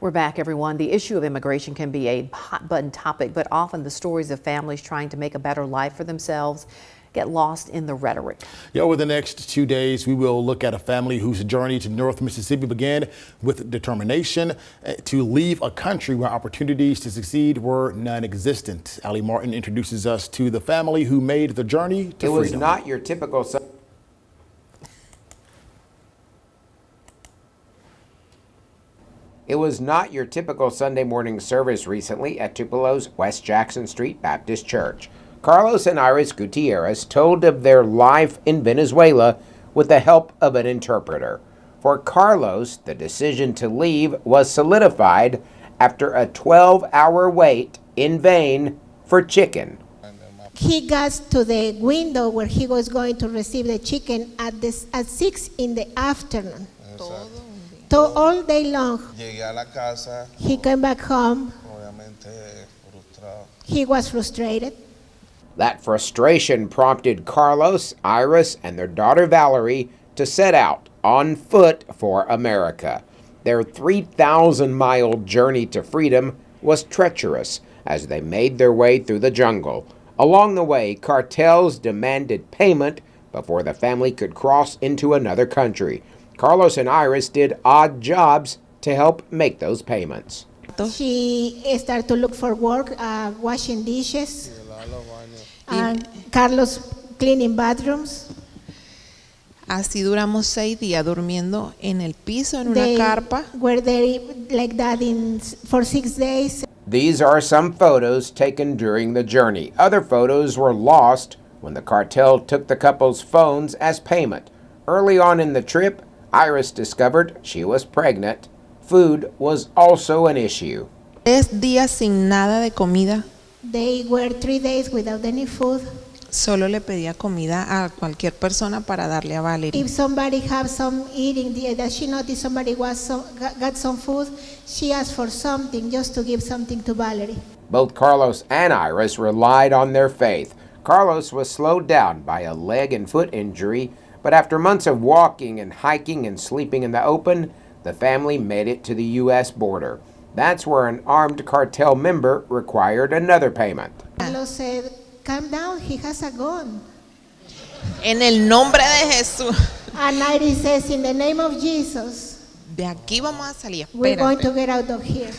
We're back, everyone. The issue of immigration can be a hot-button topic, but often the stories of families trying to make a better life for themselves get lost in the rhetoric. Yeah, over the next 2 days, we will look at a family whose journey to North Mississippi began with determination to leave a country where opportunities to succeed were non-existent. Ali Martin introduces us to the family who made the journey to freedom. It was not your typical It was not your typical Sunday morning service recently at Tupelo's West Jackson Street Baptist Church. Carlos and Iris Gutierrez told of their life in Venezuela with the help of an interpreter. For Carlos, the decision to leave was solidified after a 12-hour wait in vain for chicken. He got to the window where he was going to receive the chicken at 6 in the afternoon. So all day long, he came back home. He was frustrated. That frustration prompted Carlos, Iris, and their daughter Valerie to set out on foot for America. Their 3,000-mile journey to freedom was treacherous as they made their way through the jungle. Along the way, cartels demanded payment before the family could cross into another country. Carlos and Iris did odd jobs to help make those payments. She started to look for work, washing dishes, and Carlos cleaning bathrooms. Así duramos 6 días durmiendo en el piso en una carpa. Were there like that for 6 days. These are some photos taken during the journey. Other photos were lost when the cartel took the couple's phones as payment. Early on in the trip, Iris discovered she was pregnant. Food was also an issue. 3 días sin nada de comida. They were 3 days without any food. Solo le pedía comida a cualquier persona para darle a Valerie. If somebody have some eating, that she noticed somebody got some food, she asked for something just to give something to Valerie. Both Carlos and Iris relied on their faith. Carlos was slowed down by a leg and foot injury, but after months of walking and hiking and sleeping in the open, the family made it to the U.S. border. That's where an armed cartel member required another payment. Carlos said, "Calm down, he has a gun." En el nombre de Jesús. And Iris says, "In the name of Jesus, de aquí vamos a salir. We're going to get out of here."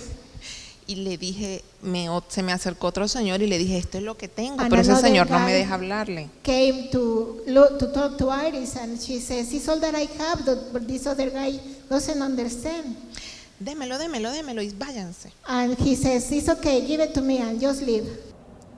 Y le dije, se me acercó otro señor y le dije, esto es lo que tengo, pero ese señor no me deja hablarle. Came to talk to Iris and she says, "It's all that I have, but this other guy doesn't understand." Démelo y váyanse. And he says, "It's okay, give it to me and just leave."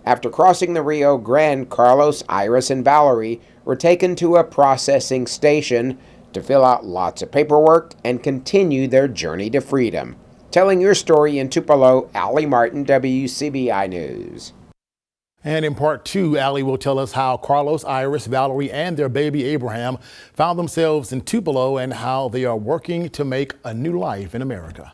After crossing the Rio Grande, Carlos, Iris, and Valerie were taken to a processing station to fill out lots of paperwork and continue their journey to freedom. Telling your story in Tupelo, Ali Martin, WCBI News. And in part 2, Ali will tell us how Carlos, Iris, Valerie, and their baby Abraham found themselves in Tupelo and how they are working to make a new life in America.